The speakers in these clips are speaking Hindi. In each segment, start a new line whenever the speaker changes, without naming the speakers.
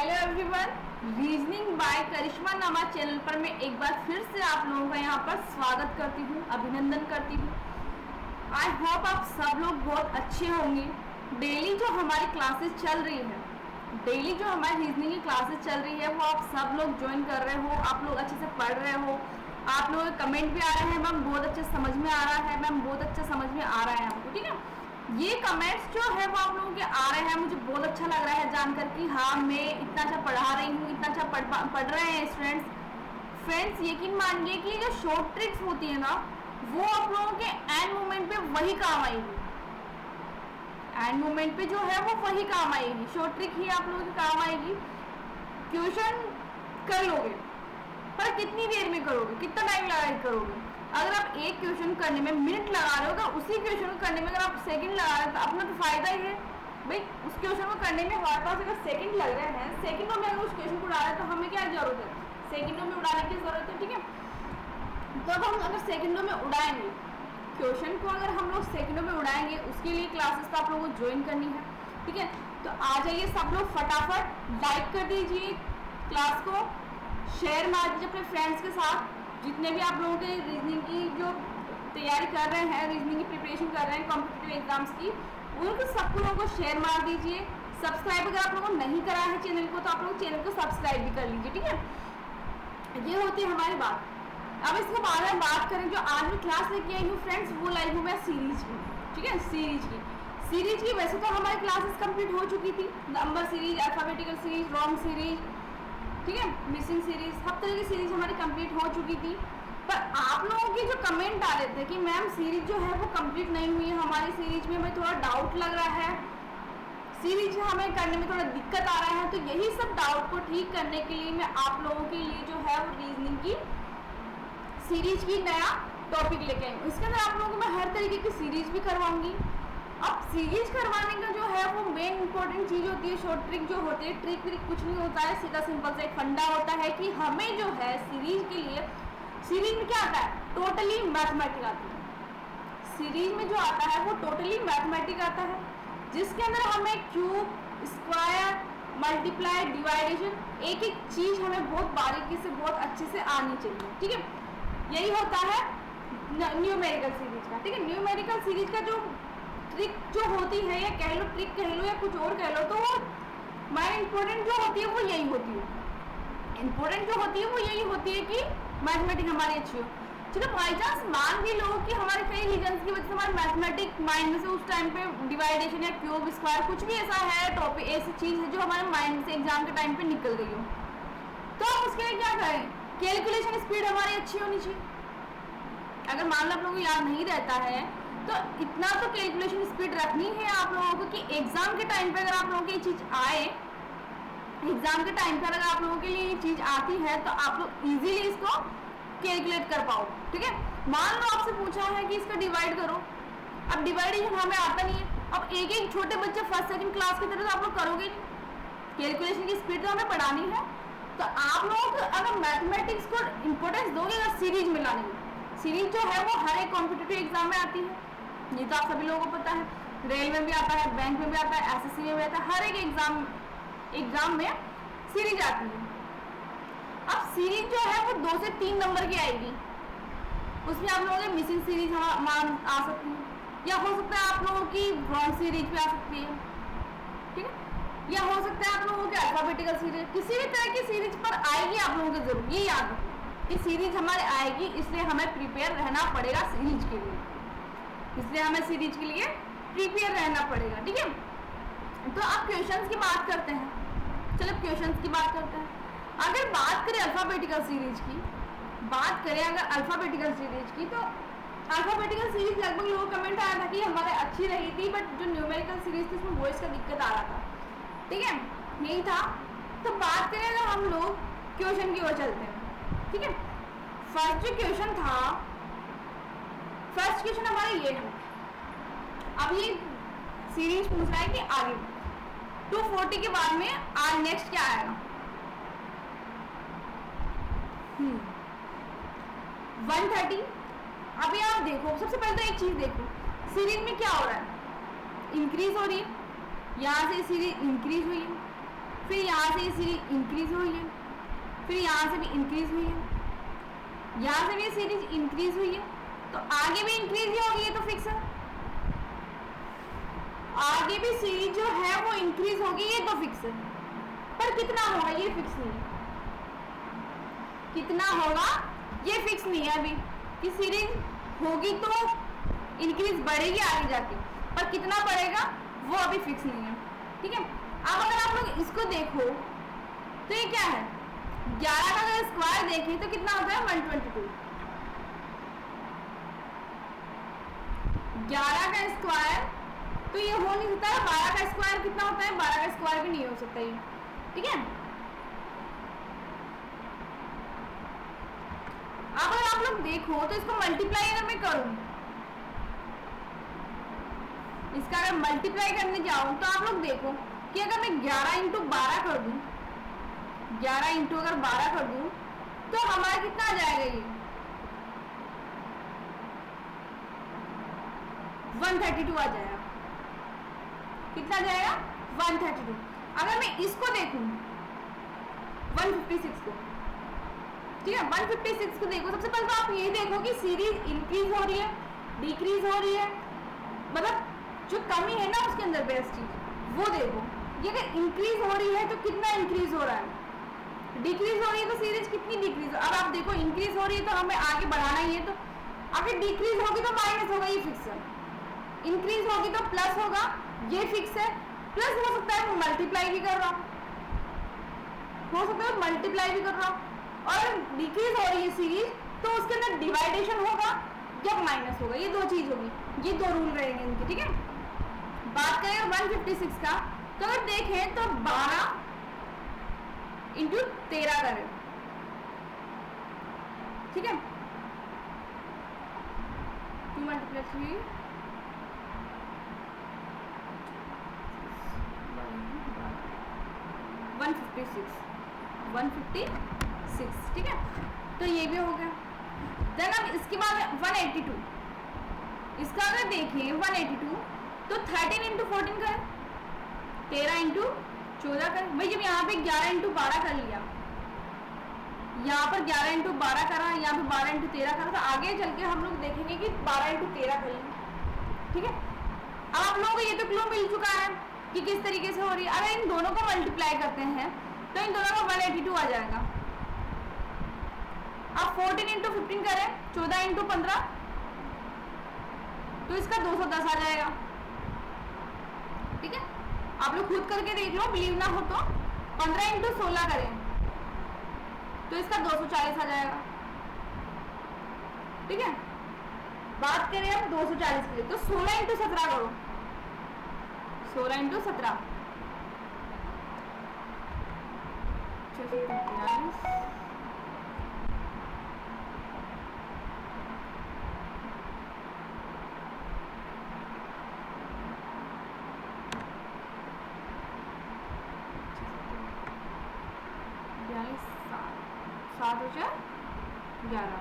हेलो एवरीवन, रीजनिंग बाय करिश्मा नामा चैनल पर मैं एक बार फिर से आप लोगों का यहाँ पर स्वागत करती हूँ, अभिनंदन करती हूँ। आई होप आप सब लोग बहुत अच्छे होंगे। डेली जो हमारी क्लासेस चल रही है, डेली जो हमारी रीजनिंग की क्लासेस चल रही है वो आप सब लोग ज्वाइन कर रहे हो, आप लोग अच्छे से पढ़ रहे हो। आप लोगों के कमेंट भी आ रहे हैं, मैम बहुत अच्छे समझ में आ रहा है, मैम बहुत अच्छा समझ में आ रहा है हमको, ठीक है। ये कमेंट्स जो है वो आप लोगों के आ रहे हैं, मुझे बहुत अच्छा लग रहा है जानकर कि हाँ मैं इतना अच्छा पढ़ा रही हूँ, इतना अच्छा पढ़ रहे हैं स्टूडेंट्स। फ्रेंड्स यकीन मानिए कि जो शॉर्ट ट्रिक्स होती है ना वो आप लोगों के एंड मोमेंट पे वही काम आएगी। एंड मोमेंट पे जो है वो वही काम आएगी, शॉर्ट ट्रिक ही आप लोगों के काम आएगी। क्वेश्चन कर लोगे पर कितनी देर में करोगे, कितना टाइम लगा के करोगे। अगर आप एक क्वेश्चन करने में मिनट लगा रहे हो तो उसी क्वेश्चन को करने में अगर आप सेकंड लगा रहे हो तो अपना तो फायदा ही है भाई। उस क्वेश्चन को करने में हमारे पास अगर सेकंड लग रहे हैं, सेकंडों में अगर उस क्वेश्चन को उड़ा रहे हैं तो हमें क्या जरूरत है, सेकंडों में उड़ाने की जरूरत है, ठीक है। तो अब हम अगर सेकंडों में उड़ाएंगे क्वेश्चन को, अगर हम लोग सेकंडों में उड़ाएंगे उसके लिए क्लासेस तो आप लोगों को ज्वाइन करनी है, ठीक है। तो आ जाइए सब लोग, फटाफट लाइक कर दीजिए, क्लास को शेयर मार दीजिए अपने फ्रेंड्स के साथ। जितने भी आप लोगों के रीजनिंग की जो तैयारी कर रहे हैं, रीजनिंग की प्रिपरेशन कर रहे हैं कॉम्पिटिटिव एग्जाम्स की, उनको सब लोगों को शेयर मार दीजिए। सब्सक्राइब अगर आप लोगों ने नहीं करा है चैनल को तो आप लोग चैनल को सब्सक्राइब भी कर लीजिए, ठीक है। ये होती है हमारी बात। अब इसके बाद हम बात करें, जो आज मैं क्लास लेके आई हूँ फ्रेंड्स वो लाई हूँ मैं सीरीज की, ठीक है। सीरीज की वैसे तो हमारी क्लासेस कंप्लीट हो चुकी थी, number series, alphabetical series, wrong series, ठीक है, मिसिंग सीरीज, सब तरह की सीरीज हमारी कंप्लीट हो चुकी थी। पर आप लोगों के जो कमेंट आ रहे थे कि मैम सीरीज जो है वो कंप्लीट नहीं हुई है, हमारी सीरीज में हमें थोड़ा डाउट लग रहा है, सीरीज हमें करने में थोड़ा दिक्कत आ रहा है, तो यही सब डाउट को ठीक करने के लिए मैं आप लोगों के लिए जो है वो रीजनिंग की सीरीज की नया टॉपिक लेके आई हूँ। इसके अंदर आप लोगों को मैं हर तरीके की सीरीज भी करवाऊंगी। अब सीरीज करवाने का जो है वो मेन इंपॉर्टेंट चीज होती है, शॉर्ट ट्रिक जो होती है, ट्रिक कुछ नहीं होता है, सीधा सिंपल से एक फंडा होता है कि हमें जो है सीरीज के लिए, सीरीज में क्या आता है, टोटली मैथमेटिक आती है। सीरीज में जो आता है वो टोटली मैथमेटिक आता है, जिसके अंदर हमें क्यूब, स्क्वायर, मल्टीप्लाई, डिवाइडेशन, एक एक चीज हमें बहुत बारीकी से बहुत अच्छे से आनी चाहिए, ठीक है। यही होता है न्यूमेरिकल सीरीज का, ठीक है। न्यूमेरिकल सीरीज का जो ट्रिक जो होती है, या कह लो ट्रिक कह लो या कुछ और कह लो, तो वो मेन इंपॉर्टेंट जो होती है वो यही होती है। इंपॉर्टेंट जो होती है वो यही होती है कि मैथमेटिक्स हमारी अच्छी हो। चलो बाई चांस मान भी लो कि हमारे कई रीजन्स की वजह से हमारे मैथमेटिक्स माइंड में से उस टाइम पे डिवाइडेशन या क्यूब, स्क्वायर कुछ भी ऐसा है टॉपिक, ऐसी चीज है जो हमारे माइंड से एग्जाम के टाइम पे निकल गई हो, तो हम उसके लिए क्या करें, कैलकुलेशन स्पीड हमारी अच्छी होनी चाहिए। अगर मान लो आप लोगों को याद नहीं रहता है तो इतना तो कैलकुलेशन स्पीड रखनी है आप लोगों को कि एग्जाम के टाइम पे अगर आप लोगों की ये चीज आए, एग्जाम के टाइम पर अगर आप लोगों के लिए ये चीज आती है तो आप लोग इजीली इसको कैलकुलेट कर पाओ, ठीक है। मान लो आपसे पूछा है कि इसका डिवाइड करो, अब डिवाइडेशन हमें आता नहीं है, अब एक एक छोटे बच्चे फर्स्ट सेकंड क्लास की तरह तो आप लोग करोगे नहीं, कैलकुलेशन की स्पीड तो हमें बढ़ानी है। तो आप लोग अगर मैथमेटिक्स को इंपॉर्टेंस दोगे अगर सीरीज में लाने में, सीरीज जो है वो हर एक कॉम्पिटिटिव एग्जाम में आती है, ये तो आप सभी लोगों को पता है, रेल में भी आता है, बैंक में भी आता है, एसएससी में भी आता है, हर एक एग्जाम में सीरीज आती है। अब सीरीज जो है वो 2 से 3 नंबर की आएगी, उसमें आप लोगों की मिसिंग सीरीज मान आ सकती है, या हो सकता है आप लोगों की रॉन्ग सीरीज भी आ सकती है, ठीक है, या हो सकता है आप लोगों की अल्फाबेटिकल सीरीज, किसी भी तरह की सीरीज पर आएगी आप लोगों को जरूर, ये याद रखो कि सीरीज हमारे आएगी, इसलिए हमें प्रिपेयर रहना पड़ेगा सीरीज के लिए, इसलिए हमें सीरीज के लिए प्रिपेयर रहना पड़ेगा, ठीक है। तो अब क्वेश्चंस की बात करते हैं, चलो क्वेश्चंस की बात करते हैं। अगर बात करें अल्फाबेटिकल सीरीज की, बात करें अगर अल्फाबेटिकल सीरीज की, तो अल्फाबेटिकल सीरीज लगभग लोगों को कमेंट आया था कि हमारे अच्छी रही थी, बट जो न्यूमेरिकल सीरीज थी उसमें वॉइस का दिक्कत आ रहा था, ठीक है, यही था। तो बात करें अगर हम लोग क्वेश्चन की ओर चलते हैं, ठीक है। फर्स्ट जो क्वेश्चन था, फर्स्ट क्वेश्चन हमारा ये है, अब ये सीरीज पूछ रहा है कि आगे 240 के बाद में आज नेक्स्ट क्या आएगा, 130। अभी आप देखो, सबसे पहले तो एक चीज देखो, सीरीज में क्या हो रहा है, इंक्रीज हो रही है, यहाँ से सीरीज इंक्रीज हुई है, फिर यहाँ से ये सीरीज इंक्रीज हुई है, फिर यहाँ से भी इंक्रीज हुई है, यहाँ से भी ये सीरीज इंक्रीज हुई है, तो आगे भी इंक्रीज ही होगी, ये तो फिक्स है। आगे भी सीरीज जो है वो इंक्रीज होगी, ये तो फिक्स है। पर कितना होगा ये फिक्स नहीं है, कितना होगा ये फिक्स नहीं है अभी कि सीरीज होगी तो इंक्रीज बढ़ेगी आगे जाके, पर कितना बढ़ेगा वो अभी फिक्स नहीं है, ठीक है। अब अगर आप लोग इसको देखो तो ये क्या है, 11 का अगर स्क्वायर देखें तो कितना होता है 122। 11 का स्क्वायर तो ये हो नहीं सकता है, 12 का स्क्वायर कितना होता है, 12 का स्क्वायर भी नहीं हो सकता ये, ठीक है। अब अगर आप लोग देखो तो इसको मल्टीप्लाई अगर मैं करूं, इसका अगर मल्टीप्लाई करने जाऊं तो आप लोग देखो कि अगर मैं 11 इंटू 12 कर दूं, 11 इंटू अगर 12 कर दूं तो हमारा कितना आ जाएगा ये 132 आ जाएगा। कितना जाएगा 132। अगर मैं इसको देखूं 156 को, ठीक है, 156 को देखो, सबसे पहले तो आप ये देखो कि सीरीज इंक्रीज हो रही है डिक्रीज हो रही है, मतलब जो कमी है ना उसके अंदर बेस्ट चीज वो देखो। ये अगर इंक्रीज हो रही है तो कितना इंक्रीज हो रहा है, डिक्रीज हो रही है तो सीरीज कितनी डिक्रीज। अब आप देखो इंक्रीज हो रही है तो हमें आगे बढ़ाना ही है, तो अगर डिक्रीज होगी तो माइनस होगा, ये फिक्स है। इंक्रीज होगी तो प्लस होगा, ये फिक्स है। प्लस हो सकता है मैं मल्टीप्लाई भी कर रहा हूँ, हो सकता है मल्टीप्लाई भी कर रहा हूँ, और डिक्रीज हो रही है सीरीज तो उसके अंदर डिवाइडेशन होगा या माइनस होगा, ये दो चीज होगी, ये दो रूल रहेंगे इनके, ठीक है। बात करें 156 का तो अगर देखें तो 12 इंटू 13 करें, ठीक है, 2 × 3 156, ठीक है, तो ये भी हो गया। देन अब इसके बाद 182, इसका अगर देखें 182 तो 13 इंटू 14 करें, 13 इंटू 14 करें। भाई जब यहाँ पे 11 इंटू 12 कर लिया, यहाँ पर 11 इंटू 12 करा, यहाँ पे 12 इंटू 13 करा, तो आगे चल के हम लोग देखेंगे कि 12 इंटू 13 कर लिया, ठीक है। अब आप लोगों को ये तो क्लू मिल चुका है कि किस तरीके से हो रही है। अगर इन दोनों को मल्टीप्लाई करते हैं तो इन दोनों का 182 आ जाएगा। अब 14 इंटू 15 करें, 14 इंटू 15 तो इसका 210 आ जाएगा, ठीक है। आप लोग खुद करके देख लो, बिलीव ना हो तो। 15 इंटू 16 करें तो इसका 240 आ जाएगा, ठीक है। बात करें हम 240 के लिए तो 16 इंटू 17 करो, 16 इंटू 17 7 हो जाए 11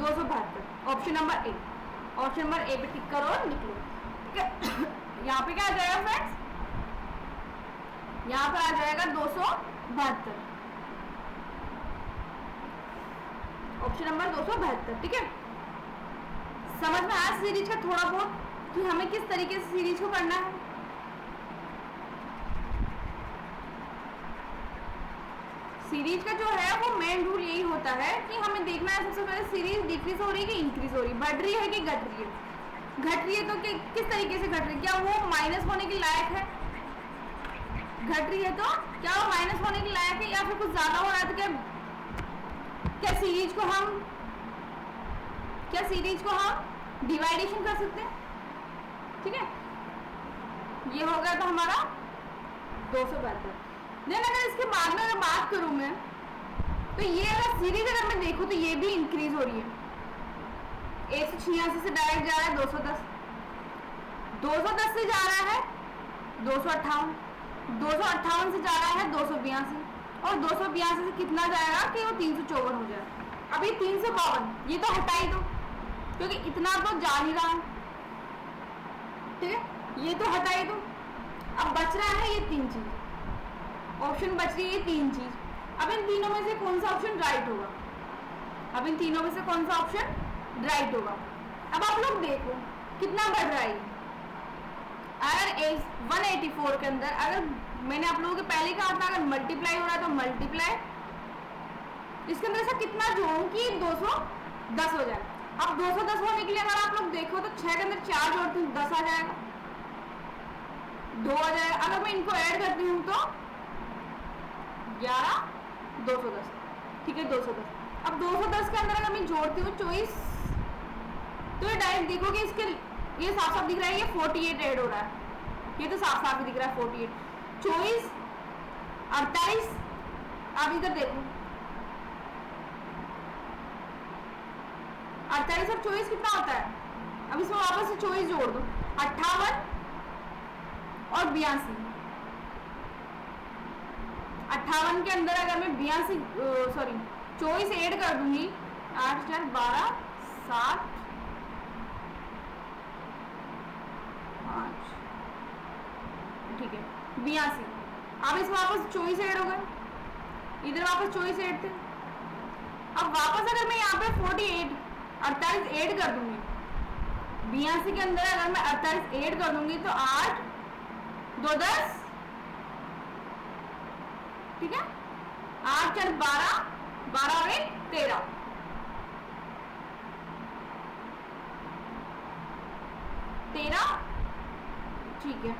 272, option number A. Option number A पे टिक करो और निकलो, ठीक है। यहाँ पे क्या आ जाएगा फ्रेंड्स, यहाँ पर आ जाएगा 272, ऑप्शन नंबर 272, ठीक है। समझ में आया सीरीज का थोड़ा बहुत कि हमें किस तरीके से सीरीज को करना है। सीरीज का जो है वो मेन रूल यही होता है कि हमें देखना है सबसे पहले सीरीज डिक्रीज हो रही है कि इंक्रीज हो रही है, बढ़ रही है कि घट रही है। घट रही है तो किस तरीके से घट रही है, क्या वो माइनस होने के लायक है, घट रही है तो क्या वो माइनस होने के लायक है, या फिर कुछ ज्यादा हो रहा है तो क्या सीरीज को हम डिवाइडेशन कर सकते हैं, ठीक है। ये हो गया था हमारा 272। देन अगर इसके बाद में अगर बात करूं मैं तो ये अगर सीरीज अगर मैं देखूं तो ये भी इंक्रीज हो रही है। 186 से डायरेक्ट जा रहा है 210, 210 से जा रहा है 258, 258 से जा रहा है 282, और 282 से कितना जाएगा कि वो 354 हो जाए, अभी 352 ये तो हटा ही दो क्योंकि इतना तो जा नहीं रहा है, ठीक है, ये तो हटा ही दो। अब बच रहा है ये 3 चीज, ऑप्शन बच रही है ये 3 चीज। अब इन तीनों में से कौन सा ऑप्शन राइट होगा? अब इन तीनों में से कौन सा ऑप्शन राइट होगा? अब आप लोग देखो कितना बढ़ रहा है। अगर 184 के अंदर, अगर मैंने आप लोगों के पहले कहा था अगर मल्टीप्लाई हो रहा है तो मल्टीप्लाई, इसके अंदर ऐसा कितना जोड़ूं कि 210 हो जाए। अब 210 होने के लिए अगर आप लोग देखो तो 6 के अंदर 4 जोड़ती हूँ 10 आ जाएगा, 2 आ जाएगा। अगर मैं इनको ऐड करती हूँ तो 11 210, ठीक है 210। अब 210 के अंदर अगर मैं जोड़ती हूँ 24 तो ये डायरेक्ट देखो कि इसके ये साफ साफ दिख रहा है ये 48 ऐड हो रहा है, ये तो साफ साफ दिख रहा है 48, 24 48। अब इधर देखो 48 और 24 कितना होता है? अब इसमें वापस से 24 जोड़ दो, 58 और 82। 58 के अंदर अगर मैं 24 ऐड कर दूंगी 8 4 12 7 5, ठीक है 82। अब इसमें वापस 24 ऐड हो गए, इधर वापस 24 ऐड थे। अब वापस अगर मैं यहाँ पे 48 ऐड कर दूंगी, 82 के अंदर अगर मैं 48 ऐड कर दूंगी तो 8 2 10, ठीक है 8 4 12 12 और 1 13, 13, ठीक है।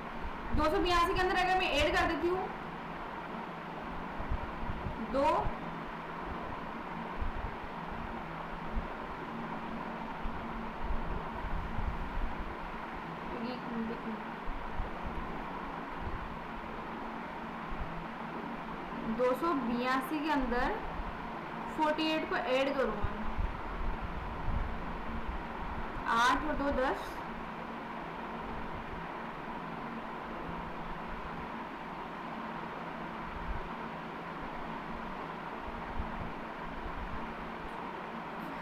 282 के अंदर अगर मैं ऐड कर देती हूँ 2 282 के अंदर 48 को ऐड करूंगा, 8 और 2 10,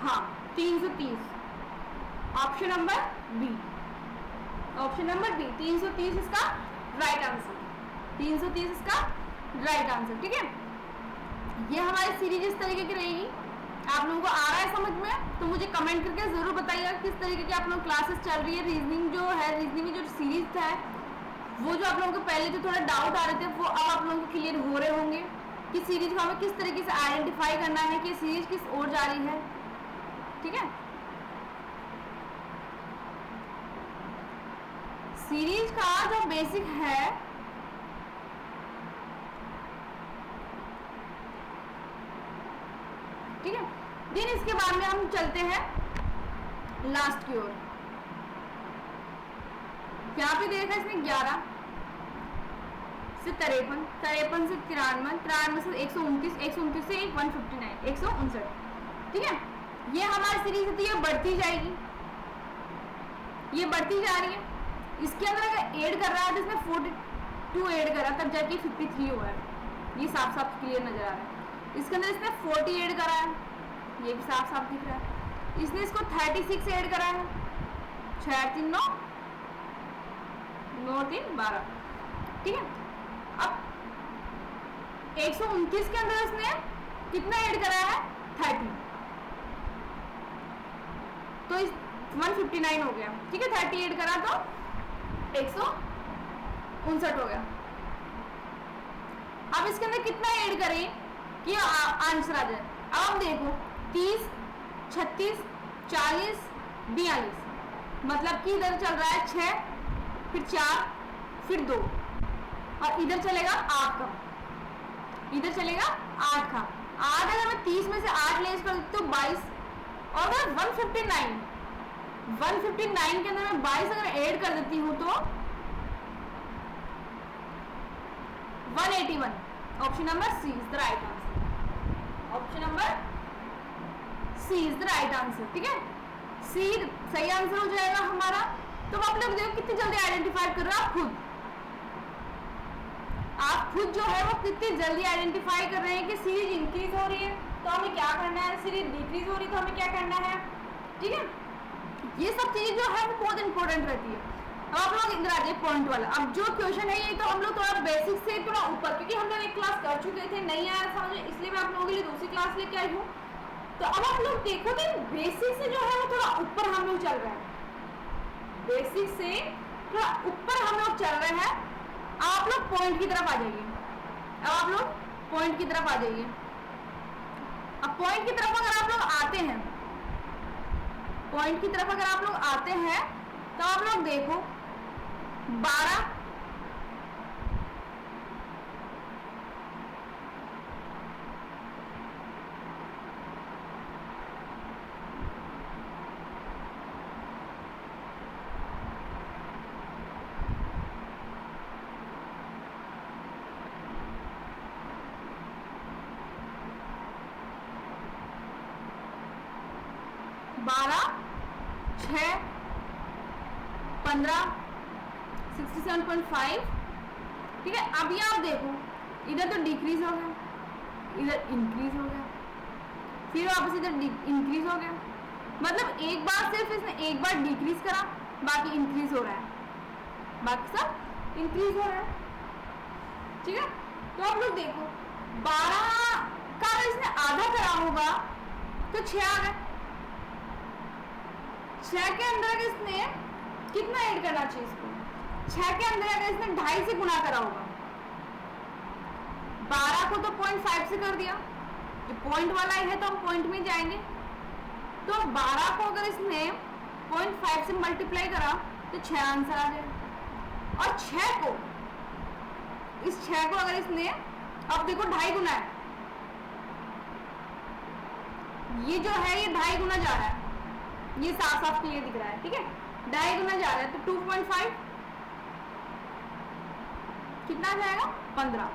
हाँ 330। Option number B, option number B 330 इसका राइट आंसर, 330 इसका राइट आंसर, ठीक है। ये हमारी सीरीज इस तरीके की रहेगी। आप लोगों को आ रहा है समझ में तो मुझे कमेंट करके जरूर बताइएगा किस तरीके की आप लोग क्लासेस चल रही है। रीजनिंग जो है, रीजनिंग की जो सीरीज था वो जो आप लोगों को पहले जो थोड़ा डाउट आ रहे थे वो अब आप लोगों को क्लियर हो रहे होंगे कि सीरीज को हमें किस तरीके से आइडेंटिफाई करना है कि सीरीज किस ओर जा रही है, ठीक है। सीरीज का जो बेसिक है ठीक है, देन इसके बाद में हम चलते हैं लास्ट की ओर। यहाँ पे देखा इसने 11 से 53, 53 से 93, 93 से 129, 129 से 159, 159, ठीक है। ये हमारी सीरीज होती है, बढ़ती जाएगी, ये बढ़ती जा रही है। इसके अंदर अगर ऐड कर रहा है तो इसमें 42 ऐड करा तब जाके 53 हुआ है, ये साफ साफ क्लियर नजर आ रहा है। इसके अंदर इसने 40 ऐड करा है, ये भी साफ साफ दिख रहा है। इसने इसको 36 ऐड करा है, 6 3 9 9 3 12, ठीक है। अब 129 के अंदर इसने कितना ऐड करा है 30, तो इस 159 हो गया, ठीक है। 30 ऐड करा तो 159 हो गया। अब इसके अंदर कितना ऐड करें कि आंसर आ जाए। अब हम देखो 30 36 40 42, मतलब कि इधर चल रहा है 6 फिर 4 फिर 2 और इधर चलेगा 8 का, इधर चलेगा 8 का। 8 अगर मैं 30 में से 8 लेस कर देती हूँ 22, और अगर 159 के अंदर मैं 22 अगर ऐड कर देती हूँ तो 181। Option number C is the right answer, option number C is the right answer, ठीक है। सी सही आंसर हो जाएगा हमारा। तो आप लोग देखो कितनी जल्दी आइडेंटिफाई कर रहे हो, आप खुद जो है वो कितनी जल्दी आइडेंटिफाई कर रहे हैं कि सीरीज इंक्रीज हो रही है। तो हमें क्या करना है, सीरीज डिक्रीज हो रही तो हमें क्या करना है, ठीक है। ये सब चीजें जो है वो बहुत इंपॉर्टेंट रहती है। अब आप लोग इधर आ जाइए पॉइंट वाला। अब जो क्वेश्चन है ये तो हम लोग थोड़ा बेसिक से थोड़ा ऊपर, क्योंकि हम लोग एक क्लास कर चुके थे, नहीं आया समझ, इसलिए मैं आप लोगों के लिए दूसरी क्लास लेके आई हूँ। तो अब आप लोग देखो कि बेसिक से जो है वो थोड़ा ऊपर हम लोग चल रहे हैं, बेसिक से थोड़ा ऊपर हम लोग चल रहे हैं। आप लोग पॉइंट की तरफ आ जाइए। अब आप लोग पॉइंट की तरफ आ जाइए। अब पॉइंट की तरफ अगर आप लोग आते हैं, पॉइंट की तरफ अगर आप लोग आते हैं तो आप लोग देखो 12 6 15 67.5, ठीक है। अभी आप देखो इधर तो डिक्रीज हो गया, इधर इंक्रीज हो गया, फिर वापस इधर इंक्रीज हो गया। मतलब एक बार सिर्फ इसने एक बार डिक्रीज करा, बाकी इंक्रीज हो रहा है, बाकी सब इंक्रीज हो रहा है, ठीक है। तो आप लोग देखो 12 का अगर इसने आधा करा होगा तो 6 आ गए। 6 के अंदर अगर इसने कितना ऐड करना चाहिए इसको, 6 के अंदर अगर इसने 2.5 से गुना करा होगा, 12 को तो 0.5 से कर दिया, जो पॉइंट वाला है तो हम पॉइंट में जाएंगे। तो 12 को अगर इसने 0.5 से मल्टीप्लाई करा तो 6 आंसर आ जाएगा। और 6 को, इस 6 को अगर इसने, अब देखो 2.5 गुना है, ये जो है ये 2.5 गुना जा रहा है, ये साफ साफ क्लियर दिख रहा है, ठीक है। 2.5 गुना जा रहा है तो 2.5 कितना जाएगा 15।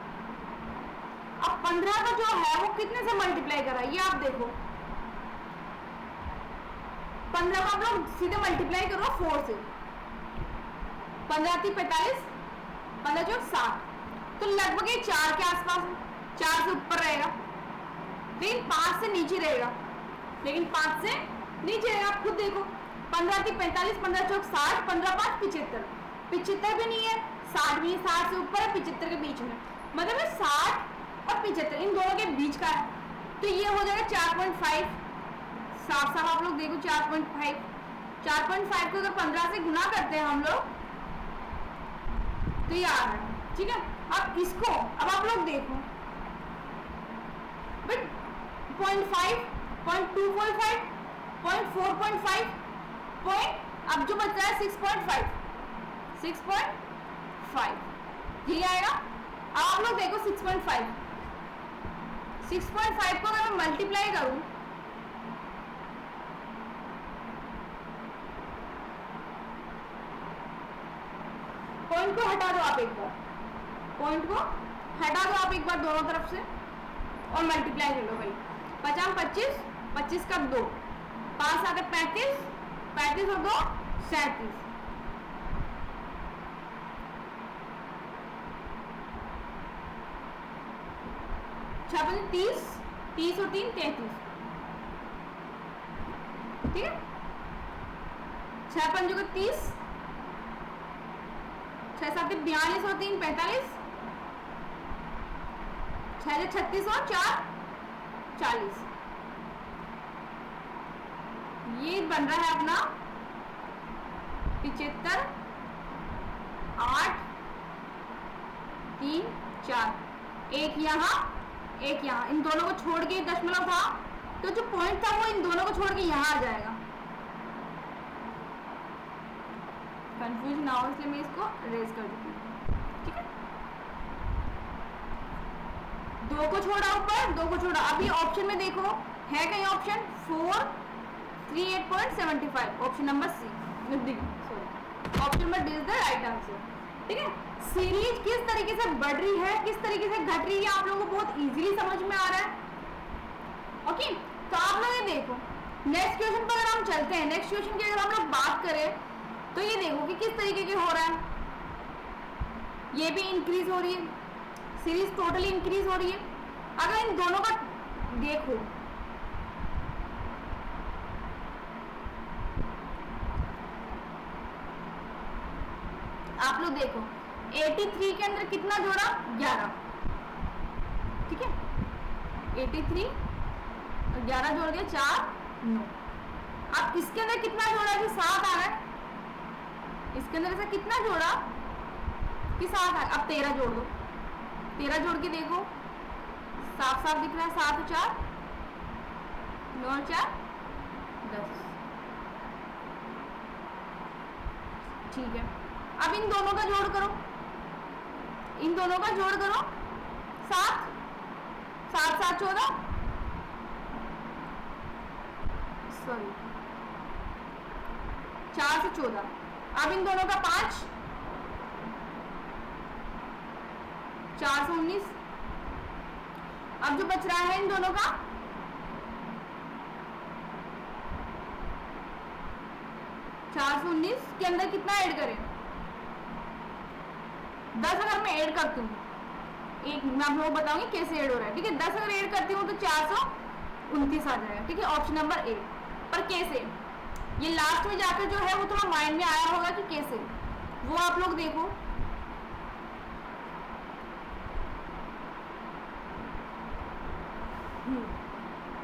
अब 15 का जो है वो कितने से मल्टीप्लाई करा, ये आप देखो 15 को आप लोग सीधे मल्टीप्लाई करो 4 से, 15 × 45, 15 × 60, तो लगभग ये 4 के आसपास, 4 से ऊपर रहेगा, लेकिन 5 से नीचे रहेगा, लेकिन 5 से नीचे रहेगा। आप खुद देखो 15 × 45, 15 × 60, 15 × 5 75, 75 भी नहीं है, 60 भी, 60 से ऊपर है, 75 के बीच में, मतलब 60 और 75 इन दोनों के बीच का है, तो ये हो जाएगा 4.5। साफ साफ आप लोग देखो 4.5, 4.5 को अगर 15 से गुना करते हैं हम लोग तो ये आ रहा है, ठीक है। अब इसको, अब आप लोग देखो बट 0.5, 0.2.5, 0.4.5, अब जो बच रहा है 6.5, 6.5 यही आएगा। अब आप लोग देखो 6.5, 6.5 को अगर मैं मल्टीप्लाई करूं, पॉइंट को हटा दो आप एक बार, पॉइंट को हटा दो आप एक बार दोनों तरफ से और मल्टीप्लाई कर लो भाई। 50 25, 25 का 2, 5 आकर 35, 35 और 2 37, 6 30, 30 और 3 33, ठीक है। 6 5 को 30, 6 7 42 और 3 45, 6 36 और 4 40, ये बन रहा है अपना 75, 8 3 4, एक यहाँ एक यहाँ, इन दोनों को छोड़ के दशमलव था तो जो पॉइंट था वो इन दोनों को छोड़ के यहाँ आ जाएगा। कंफ्यूज ना हो इसलिए मैं इसको रेज कर देती हूँ, ठीक है। 2 को छोड़ा ऊपर, 2 को छोड़ा, अभी ऑप्शन में देखो है कहीं option 438.75, option number C, sorry option number D is the right answer, ठीक है। सीरीज किस तरीके से बढ़ रही है, किस तरीके से घट रही है, आप लोगों को बहुत इजीली समझ में आ रहा है, ओके। तो आप लोग ये देखो नेक्स्ट क्वेश्चन पर अगर हम चलते हैं, नेक्स्ट क्वेश्चन की अगर हम लोग बात करें तो ये देखो कि किस तरीके के हो रहा है, ये भी इंक्रीज हो रही है, सीरीज टोटली इंक्रीज हो रही है। अगर इन दोनों का देखो आप लोग देखो 83 के अंदर कितना जोड़ा, 11, ठीक है, 83 और 11 जोड़ दिया 4, 9। अब इसके अंदर कितना जोड़ा कि 7 आ रहा है, इसके अंदर ऐसा कितना जोड़ा कि 7 आ रहा है। अब 13 जोड़ दो, 13 जोड़ के देखो साफ साफ दिख रहा है, 7 और 4 9 और 4 10, ठीक है। अब इन दोनों का जोड़ करो, इन दोनों का जोड़ करो, 7 7 7 14, सॉरी 4 से 14। अब इन दोनों का 5 4 से 19। अब जो बच रहा है इन दोनों का 4 से 19 के अंदर कितना ऐड करें, 10 अगर मैं ऐड करती हूँ, एक मैं आप लोगों को बताऊंगी कैसे ऐड हो रहा है, ठीक है। 10 अगर ऐड करती हूँ तो 429 आ जाएगा, ठीक है, ऑप्शन नंबर ए। पर कैसे, ये लास्ट में जाकर जो है वो थोड़ा माइंड में आया होगा कि कैसे, वो आप लोग देखो।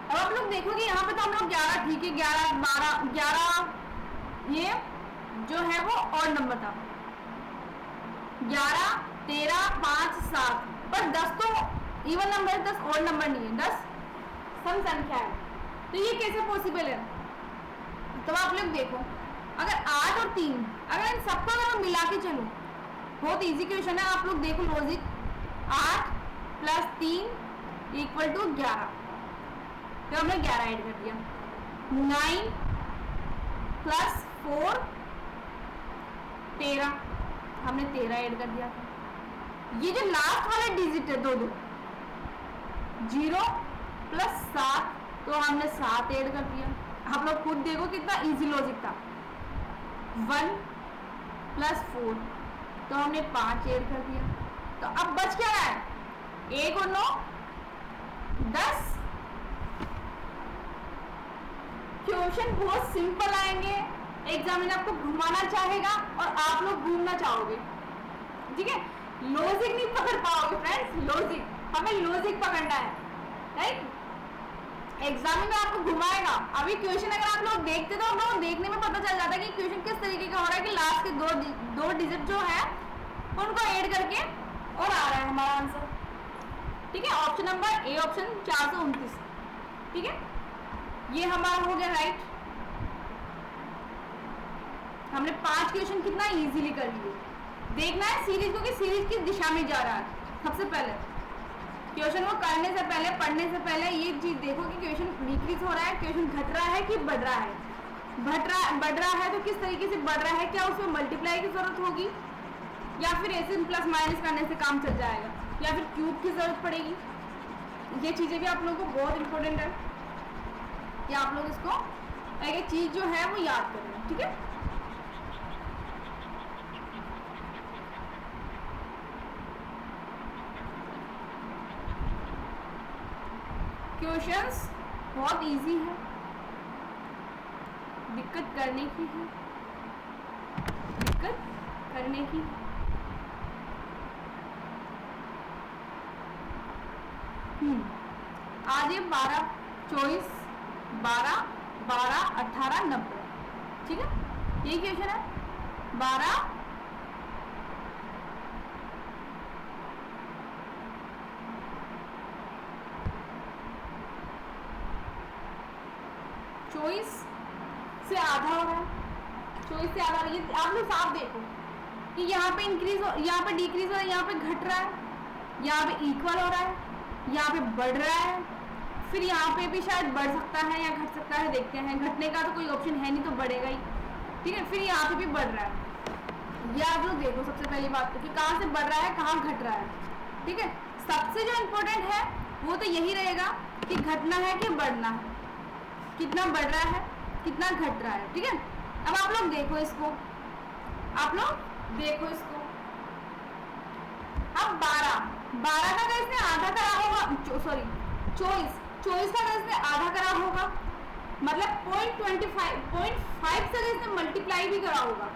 अब आप लोग देखोगे यहाँ पे तो हम लोग 11, ठीक है, 11 12 11 ये जो है वो ऑड नंबर था, 11 13 5 7, पर 10 तो इवन नंबर है, 10 ऑड नंबर नहीं है, 10 सम संख्या है। तो ये कैसे पॉसिबल है, तो आप लोग देखो अगर 8 और 3 अगर इन सबको अगर मैं मिला के चलूं, बहुत इजी क्वेश्चन है, आप लोग देखो लॉजिक, 8 + 3 = 11, तो हमने 11 ऐड कर दिया, 9 + 4 13, हमने 13 ऐड कर दिया था। ये जो लास्ट वाला डिजिट है 2 2, 0 + 7, तो हमने 7 ऐड कर दिया। आप लोग खुद देखो कितना इजी लॉजिक था। 1 + 4, तो हमने 5 ऐड कर दिया। तो अब बच क्या रहा है, 1 और 9 10। क्वेश्चन बहुत सिंपल आएंगे, एग्जामिनर आपको घुमाना चाहेगा और आप लोग घूमना चाहोगे, ठीक है। लॉजिक नहीं पकड़ पाओगे फ्रेंड्स, लॉजिक हमें लॉजिक पकड़ना है, राइट। एग्जामिनर आपको घुमाएगा। अभी क्वेश्चन अगर आप लोग देखते तो हम लोग देखने में पता चल जाता है कि क्वेश्चन किस तरीके का हो रहा है, कि लास्ट के दो डिजिट जो है उनको ऐड करके और आ रहा है हमारा आंसर, ठीक है। ऑप्शन नंबर ए, ऑप्शन 429, ठीक है, ये हमारा हो गया राइट। हमने 5 क्वेश्चन कितना इजीली कर लिए। देखना है सीरीज को कि सीरीज किस दिशा में जा रहा है। सबसे पहले क्वेश्चन को करने से पहले, पढ़ने से पहले ये चीज देखो कि क्वेश्चन डिक्रीज हो रहा है, क्वेश्चन घट रहा है कि बढ़ रहा है। बढ़ रहा है तो किस तरीके से बढ़ रहा है, क्या उसमें मल्टीप्लाई की जरूरत होगी या फिर ऐसे प्लस माइनस करने से काम चल जाएगा, या फिर क्यूब की जरूरत पड़ेगी। ये चीजें भी आप लोगों को बहुत इंपॉर्टेंट है कि आप लोग इसको एक चीज जो है वो याद करें, ठीक है। क्वेश्चंस बहुत इजी है, दिक्कत करने की है, दिक्कत करने की। आज ये 12 24 12 12 18 90, ठीक है, यही क्वेश्चन है। 12 24 से आधा हो रहा है, 24 से आधा। ये आप लोग साफ देखो कि यहाँ पे इंक्रीज हो, यहाँ पे डिक्रीज हो रहा है, यहाँ पे घट रहा है, यहाँ पे इक्वल हो रहा है, यहाँ पे बढ़ रहा है, फिर यहाँ पे भी शायद बढ़ सकता है या घट सकता है। देखते हैं, घटने का तो कोई ऑप्शन है नहीं तो बढ़ेगा ही, ठीक है। फिर यहाँ पे भी बढ़ रहा है। ये आप लोग देखो सबसे पहली बात तो कि कहाँ से बढ़ रहा है, कहाँ घट रहा है, ठीक है। सबसे जो इम्पोर्टेंट है वो तो यही रहेगा कि घटना है कि बढ़ना है, कितना बढ़ रहा है कितना घट रहा है, ठीक है। अब आप लोग देखो इसको, आप लोग देखो इसको। अब 12 का अगर इसने आधा करा होगा, सॉरी 24 का अगर इसने आधा करा होगा, मतलब 0.25 से अगर इसने मल्टीप्लाई भी करा होगा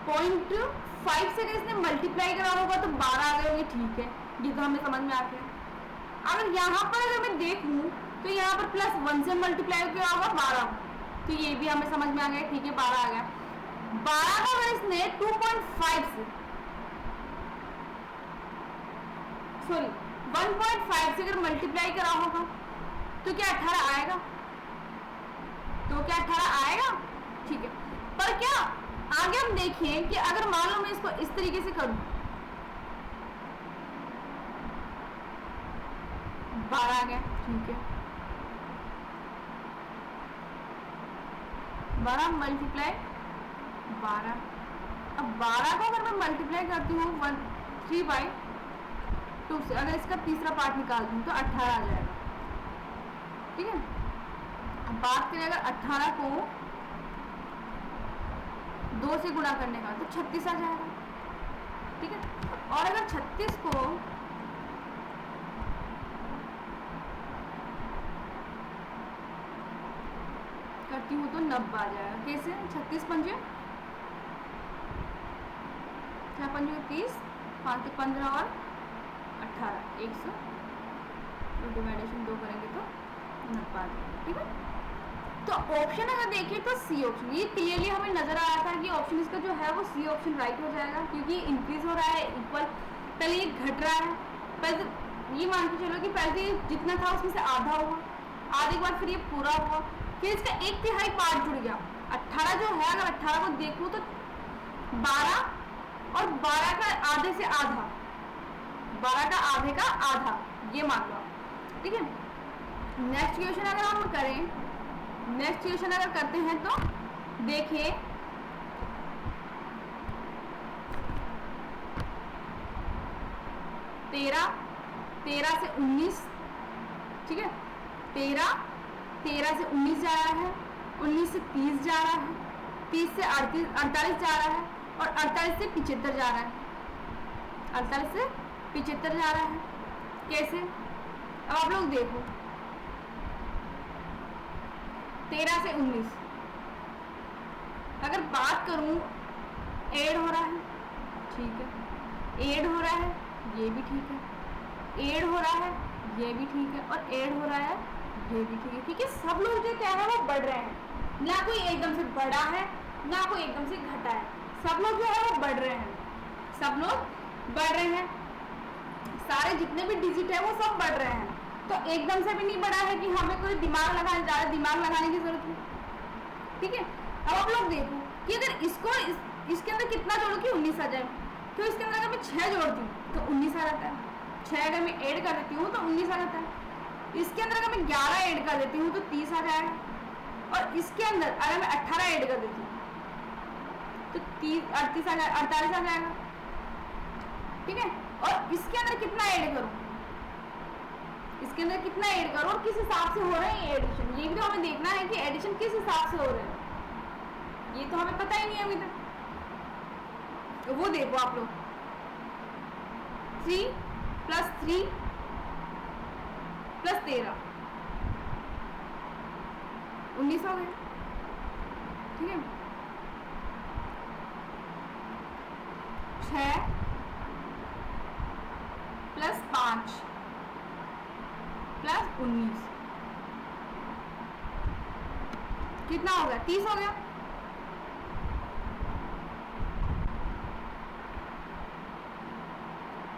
0.5 से अगर इसने मल्टीप्लाई करा होगा तो 12 आ गए होंगे, ठीक है, ये तो हमें समझ में आ गया। अगर यहाँ पर अगर मैं देखूँ तो यहाँ पर +1 से मल्टीप्लाई किया होगा 12, तो ये भी हमें समझ में आ गया, ठीक है, 12 आ गया। 12 का अगर इसने 2.5 से, सॉरी 1.5 से अगर मल्टीप्लाई करा होगा तो क्या 18 आएगा? तो क्या 18 आएगा? ठीक है, पर क्या आगे हम देखिए कि अगर मान लो मैं इसको इस तरीके से करूं, 12 आ गया, ठीक है, 12 मल्टीप्लाई 12, अब 12 को अगर मैं मल्टीप्लाई करती हूँ 3/2 से, अगर इसका तीसरा पार्ट निकाल दूँ तो 18 आ जाएगा, ठीक है। अब बात करें अगर 18 को 2 से गुणा करने का तो 36 आ जाएगा, ठीक है। और अगर 36 को करती हूँ तो 90 आ जाएगा। कैसे? 36 पंजे 6 पंजे 30, 5 से 15 और 18, 100, डिवाइडेशन 2 करेंगे तो 90 आ जाएगा, ठीक है। तो ऑप्शन अगर देखें तो सी ऑप्शन, ये क्लियरली हमें नजर आ रहा था कि ऑप्शन इसका जो है वो सी ऑप्शन राइट हो जाएगा, क्योंकि इंक्रीज हो रहा है इक्वल, पहले ये घट रहा है, पहले ये मान के चलो कि पहले जितना था उसमें से आधा हुआ, आधे के बाद फिर ये पूरा हुआ, फिर इसका 1/3 पार्ट जुड़ गया। 18 जो है, अगर 18 को देखूँ तो 12 और 12 का आधे से आधा, 12 का आधे का आधा, ये मान लो, ठीक है। नेक्स्ट क्वेश्चन अगर हम करें, नेक्स्ट क्वेश्चन अगर करते हैं तो देखिए, तेरह से 19, ठीक है, 13 से 19 जा रहा है, 19 से 30 जा रहा है, 30 से 48 जा रहा है, और 48 से 75 जा रहा है, 48 से 75 जा रहा है। कैसे? अब आप लोग देखो, 13 से 19 अगर बात करूं, ऐड हो रहा है, ठीक है, ऐड हो रहा है, ये भी ठीक है, ऐड हो रहा है, ये भी ठीक है, और ऐड हो रहा है, ये भी ठीक है, ठीक है। सब लोग जो क्या है वो बढ़ रहे हैं, ना कोई एकदम से बढ़ा है, ना कोई एकदम से घटा है, सब लोग जो है वो बढ़ रहे हैं, सब लोग बढ़ रहे हैं, सारे जितने भी डिजिट है वो सब बढ़ रहे हैं। तो एकदम से भी नहीं बढ़ा है कि हमें कोई ज़्यादा दिमाग लगाने की जरूरत है, ठीक है। अब आप लोग देखो कि अगर इसको इसके अंदर कितना जोड़ो कि 19 आ जाए, तो इसके अंदर अगर मैं 6 जोड़ती हूँ तो 19 आ जाता है, 6 अगर मैं ऐड कर देती हूँ तो 19 आ जाता है, इसके अंदर अगर मैं 11 ऐड कर देती हूँ तो 30 आ जाएगा, और इसके अंदर अगर मैं 18 ऐड कर देती हूँ तो 48 आ जाएगा, ठीक है। और इसके अंदर कितना ऐड करूँ, इसके अंदर कितना ऐड करो और किस हिसाब से हो रहा है एडिशन, ये भी तो हमें देखना है कि एडिशन किस हिसाब से हो रहा है, ये तो हमें पता ही नहीं है अभी तक। तो वो देखो आप लोग, 3 + 3 + 13 19 हो गए, ठीक है। 6 + 5 + 19 कितना हो गया? 30 हो गया।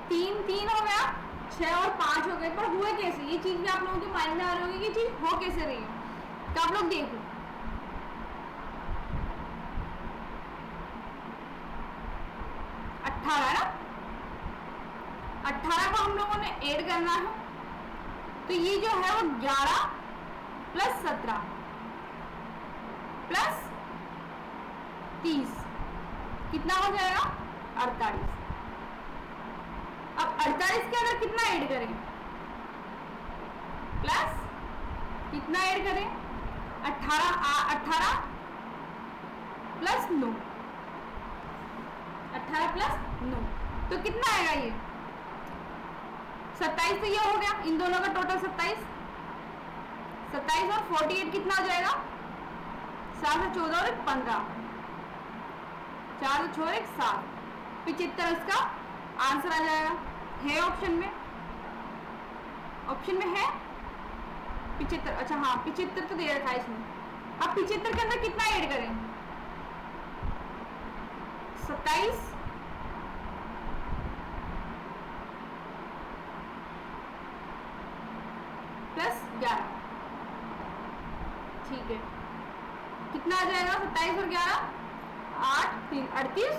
तीन हो गया, 6 और 5 हो गए, पर हुए कैसे? ये चीज भी आप लोगों के माइंड में आ रही होगी कि चीज हो कैसे रही है। तो आप लोग देखो, ना 18 को हम लोगों ने ऐड करना है, तो ये जो है वो 11 + 17 + 30 कितना हो जाएगा? 48। अब 48 के अंदर कितना ऐड करें? प्लस कितना ऐड करें? 18 + 9, 18 + 9 तो कितना आएगा? ये 27। तो ये हो गया, इन दोनों का टोटल 27 और 48 कितना हो जाएगा? 7 से 14 और 15, 4 2 1 7, 75 इसका आंसर आ जाएगा। है ऑप्शन में है 75। अच्छा हाँ 75 तो दे रखा है इसमें। अब 75 के अंदर कितना ऐड करें? 27 प्लस 11, ठीक है। कितना आ जाएगा? 27 और 11 8 3 38।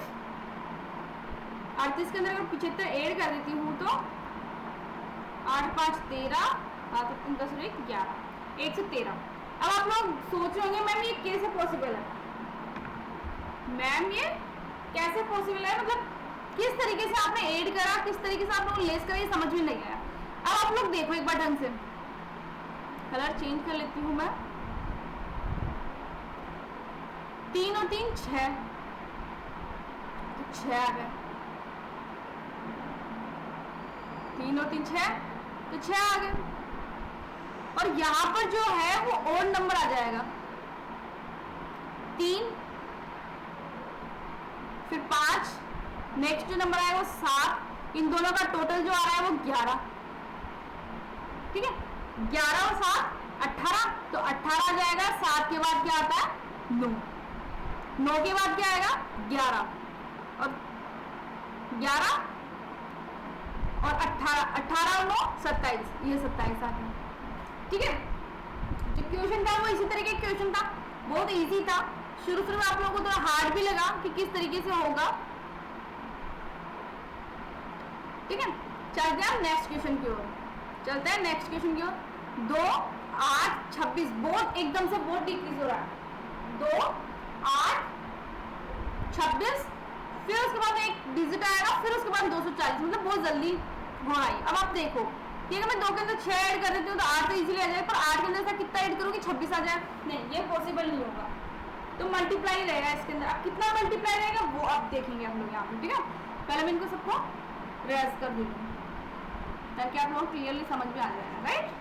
38 के अंदर अगर 75 ऐड कर देती हूँ तो 8 5 13, 7 3 10 1 11, 1 से 13। अब आप लोग सोच रहे होंगे मैम ये कैसे पॉसिबल है? मैम ये कैसे पॉसिबल है, मतलब किस तरीके से आपने ऐड करा, किस तरीके से आप लोग लेस करा, ये समझ में नहीं आया। अब आप लोग देखो एक बार ढंग से, कलर चेंज कर लेती हूँ मैं। 3 और 3 6, तो 6 आ गए। 3 और 3 6, तो 6 आ गए। और यहां पर जो है वो और नंबर आ जाएगा 3, फिर 5, नेक्स्ट जो नंबर आएगा वो 7, इन दोनों का टोटल जो आ रहा है वो 11, ठीक है। 11 और 7 18, तो 18 आ जाएगा। 7 के बाद क्या आता है? 9, 9 के बाद क्या आएगा? 11, और 11 और 18, 18 और 9 27, ये 27 आ गया, ठीक है। जो क्वेश्चन था वो इसी तरीके का क्वेश्चन था, बहुत इजी था। शुरू में आप लोगों को थोड़ा हार्ड भी लगा कि किस तरीके से होगा, ठीक है। चलते हैं नेक्स्ट क्वेश्चन की ओर, चलते हैं नेक्स्ट क्वेश्चन की ओर। 2 8 26, बहुत एकदम से बहुत डिक्रीज हो रहा है। 2 8 26, फिर उसके बाद एक डिजिट आएगा, फिर उसके बाद 240, मतलब बहुत जल्दी हो रहा है। अब आप देखो कि अगर मैं 2 के अंदर 6 ऐड कर देती हूँ तो 8 तो इजीली आ जाए, पर 8 के अंदर से कितना ऐड करूँगी? 26 आ जाए? नहीं, ये पॉसिबल नहीं होगा, तो मल्टीप्लाई रहेगा इसके अंदर। अब कितना मल्टीप्लाई रहेगा वो अब देखेंगे हम लोग यहाँ पे, ठीक है। पहले मैं इनको सबको रेज कर दूँगी ताकि आप लोग क्लियरली समझ में आ जाएगा, राइट।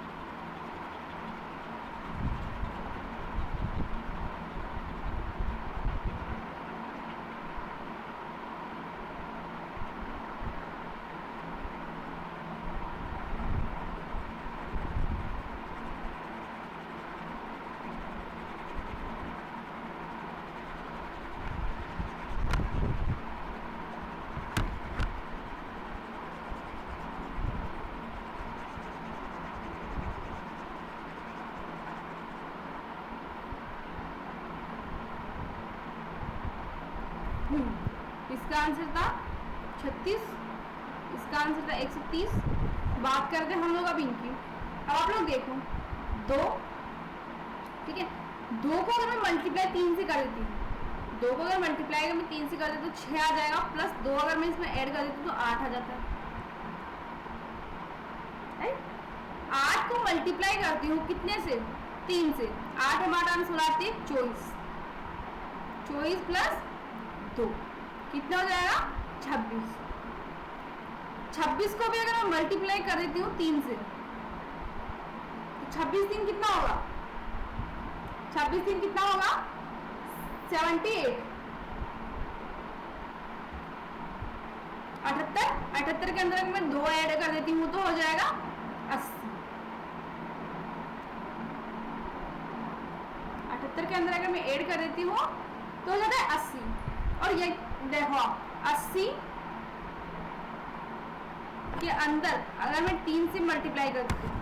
इसका आंसर था 36, इसका आंसर था 130। बात करते हैं हम लोग अब इनकी। अब आप लोग देखो 2, ठीक है। 2 को अगर मैं मल्टीप्लाई 3 से कर देती हूँ, 2 को अगर मल्टीप्लाई अगर मैं 3 से कर देती हूँ तो 6 आ जाएगा, प्लस 2 अगर मैं इसमें ऐड कर देती हूँ तो 8 आ जाता है। 8 को मल्टीप्लाई करती हूँ कितने से? 3 से। 8 हम 8 16 आती है 24, 24 प्लस 2 कितना हो जाएगा? 26। 26 को भी अगर मैं मल्टीप्लाई कर देती हूँ 3 से तो 26 3 कितना होगा? 26 3 कितना होगा? 78। 78 के अंदर अगर मैं 2 ऐड कर देती हूँ तो हो जाएगा 80। 78 के अंदर अगर मैं ऐड कर देती हूँ तो हो जाता है 80। और ये देखो 80 के अंदर अगर मैं 3 से मल्टीप्लाई करती हूँ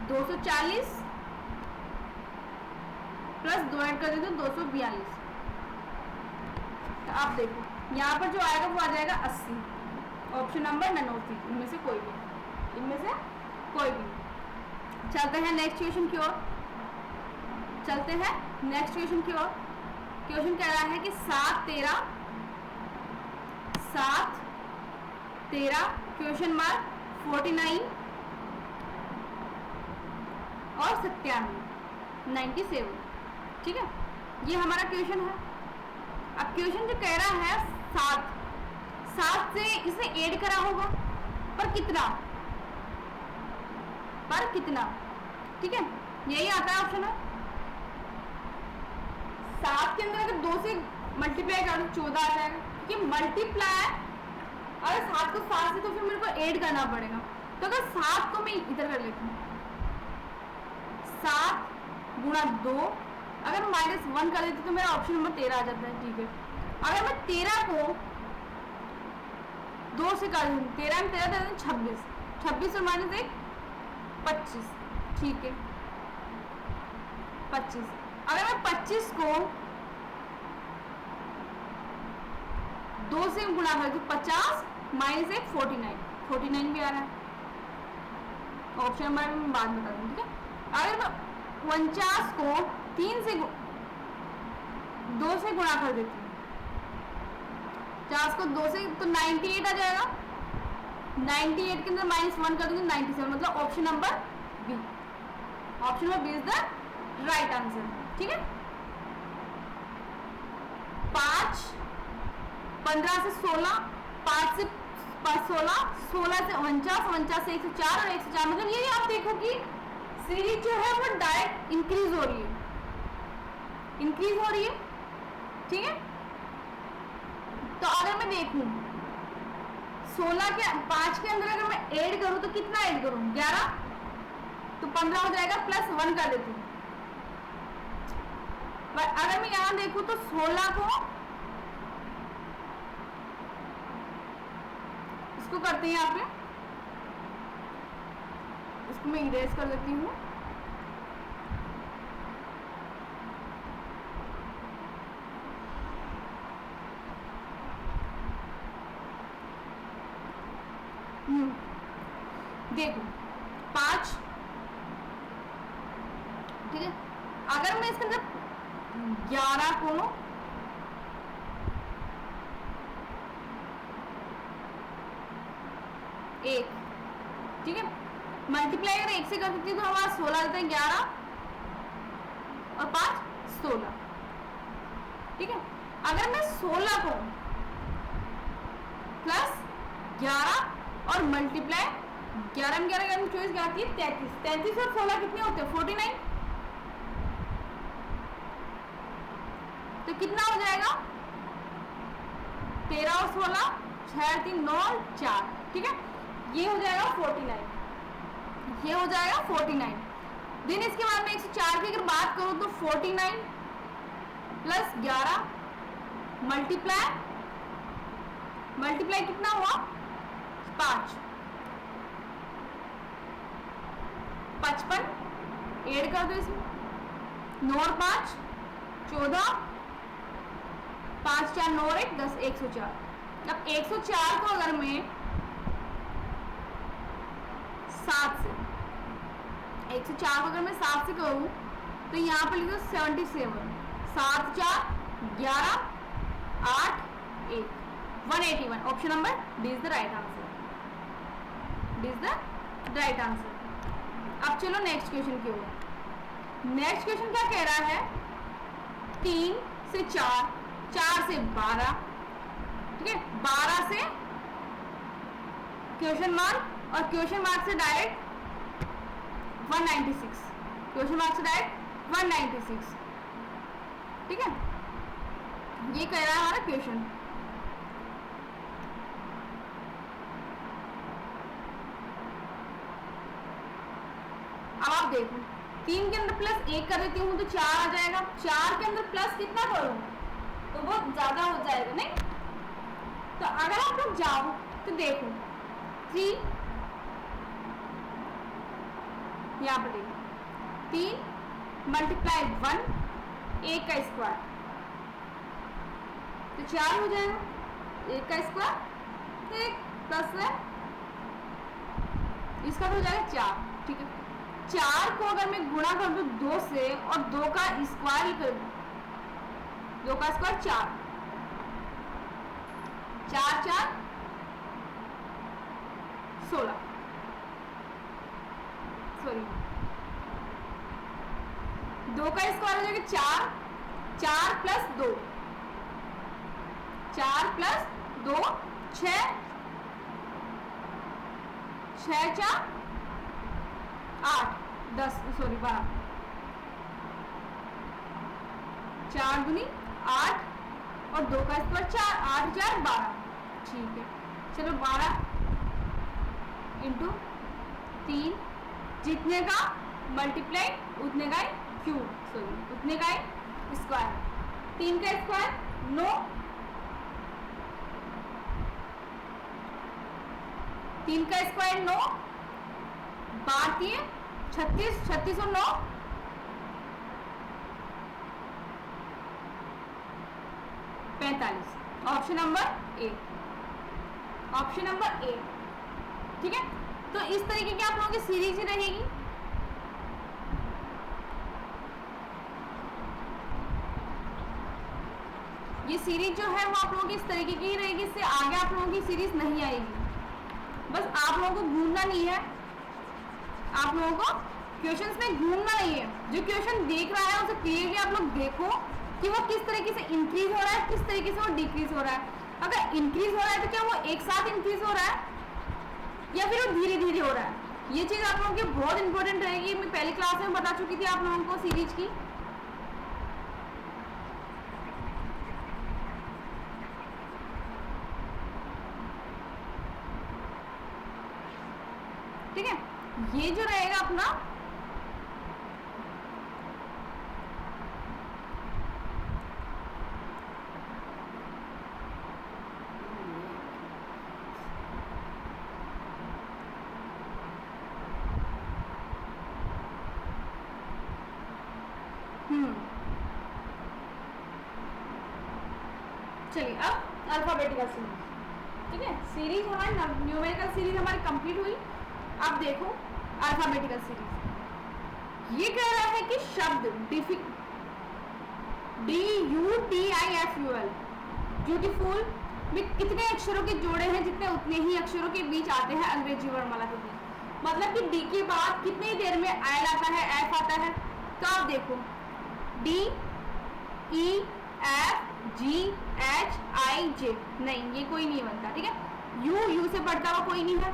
240 प्लस 2 ऐड कर देती हूँ 242। तो आप देखो यहाँ पर जो आएगा वो आ जाएगा 80। Option number none of these, इनमें से कोई भी, इनमें से कोई भी। चलते हैं नेक्स्ट क्वेश्चन की ओर, चलते हैं नेक्स्ट क्वेश्चन की ओर। क्वेश्चन कह रहा है कि 7 13 क्वेश्चन मार्क 49 और 97, ठीक है। ये हमारा क्वेश्चन है। अब क्वेश्चन जो कह रहा है 7 से इसे ऐड करा होगा, पर कितना, ठीक है। यही आता है ऑप्शन है। 7 के अंदर अगर 2 से मल्टीप्लाई करो तो 14 आ जाएगा, क्योंकि मल्टीप्लाई अगर 7 को 7 से तो फिर मेरे को ऐड करना पड़ेगा। तो अगर 7 को मैं इधर कर लेती हूँ, 7 गुणा 2, अगर -1 कर देती तो मेरा ऑप्शन नंबर 13 आ जाता है। ठीक है, अगर मैं 13 को 2 से कर दूँ, 13 में 13 26, 26 और -1 25। ठीक है, 25। अगर मैं 25 को 2 से गुणा कर दूँ, 50 -1 49, 49 भी आ रहा है। ऑप्शन नंबर मैं बाद में बता दूँ। ठीक है, अगर मैं 49 को 3 से 2 से गुणा कर देती हूँ, 50 को 2 से तो 98 आ जाएगा। 98 के अंदर -1 कर दूंगी, 97, मतलब option number B. Option number B is the right answer. ठीक है, 5 15 से 16, 5 से 16, 16 से 49, 49 से 104 और 104, मतलब ये आप देखो कि सीरीज जो है वो डायरेक्ट इंक्रीज हो रही है, इंक्रीज हो रही है। ठीक है, तो अगर मैं देखूं 16 के 5 के अंदर अगर मैं ऐड करूं तो कितना ऐड करूं, 11, तो 15 हो जाएगा, +1 कर देती हूँ। अगर मैं यहां देखूं तो 16 को इसको करते हैं, यहाँ पे इसको मैं इरेज कर देती हूँ। देखो 5, ठीक है, अगर मैं इसके अंदर 11 को 1, ठीक है, मल्टीप्लाई अगर 1 से कर देती हूँ तो हमारा 16 आता है, 11 और 5 16। ठीक है, अगर मैं 16 को +11 और मल्टीप्लाई 11 में 11 24 क्या आती है, 33, 33 और 16 कितने होते हैं, 49। तो कितना हो जाएगा, 13 और 16, 6 3 9 और 4। ठीक है, ये हो जाएगा 49, ये हो जाएगा 49। देन इसके बाद में 104 की अगर बात करूं तो 49 + 11 मल्टीप्लाई कितना हुआ, 5, 55 ऐड कर दो इसमें, 9 और 5 14, 5 4 9 और 1 10, 104। अब 104 को अगर मैं 7 से 104 को अगर मैं 7 से करूं तो यहाँ पर लिखो 77, 7 4 11 8 1 181। Option number D is the right answer, D is the right answer. अब चलो नेक्स्ट क्वेश्चन की ओर। नेक्स्ट क्वेश्चन क्या कह रहा है, 3 से 4, 4 से 12, ठीक है, 12 से क्वेश्चन मार्क और क्वेश्चन मार्क से डायरेक्ट 196, क्वेश्चन मार्क से डायरेक्ट 196। ठीक है, ये कह रहा है हमारा क्वेश्चन। अब आप देखो 3 के अंदर +1 कर देती हूँ तो 4 आ जाएगा, 4 के अंदर प्लस कितना करूँ तो बहुत ज्यादा हो जाएगा, नहीं? तो अगर आप लोग जाओ तो देखो 3, यहाँ पर देखो 3 × 1 1 का स्क्वायर तो 4 हो जाएगा, 1 का स्क्वायर 1 प्लस है इसका तो हो जाएगा 4। ठीक है, 4 को अगर मैं गुणा कर दूं 2 से और 2 का स्क्वायर कर दूं, 2 का स्क्वायर 4, 4 4 16, सॉरी 2 का स्क्वायर हो जाएगा 4, 4 + 2, 4 + 2 6, 6 4 8 10, सॉरी 12, 4 दूनी 8 और 2 का स्क्वायर 4, 8 4 12। ठीक है, चलो 12 इंटू 3, जितने का मल्टीप्लाई उतने का क्यूब, सॉरी उतने का स्क्वायर। 3 का स्क्वायर 9, 3 का स्क्वायर 9, 32 36, 36 और 9 45। Option number A, option number A. ठीक है, तो इस तरीके की आप लोगों की सीरीज ही रहेगी। ये सीरीज जो है वो आप लोगों की इस तरीके की ही रहेगी, इससे आगे आप लोगों की सीरीज नहीं आएगी। बस आप लोगों को घूमना नहीं है, आप लोगों को क्वेश्चंस में घूमना नहीं है। जो क्वेश्चन देख रहा है उसे क्लियरली आप लोग देखो कि वो किस तरीके से इंक्रीज हो रहा है, किस तरीके से वो डिक्रीज हो रहा है। अगर इंक्रीज हो रहा है तो क्या वो एक साथ इंक्रीज हो रहा है या फिर वो धीरे धीरे हो रहा है। ये चीज आप लोगों की बहुत इंपॉर्टेंट रहेगी। मैं पहली क्लास में बता चुकी थी आप लोगों को सीरीज की। ठीक है, ये जो रहेगा अपना चलिए अब अल्फाबेटिकल सीरीज। ठीक है, सीरीज हमारी न्यूमेरिकल सीरीज हमारी कंप्लीट हुई। अब देखो अल्फाबेटिकल सीरीज। ये कह रहा है कि शब्द DUTIFUL ब्यूटीफुल में कितने अक्षरों के जोड़े हैं, जितने उतने ही अक्षरों के बीच आते हैं अंग्रेजी वर्णमाला के बीच। मतलब कि डी के बाद कितनी देर में एल आता है, एफ आता है। तो आप देखो DEFGHIJ, नहीं ये कोई नहीं बनता। ठीक है, यू से बढ़ता हुआ कोई नहीं है।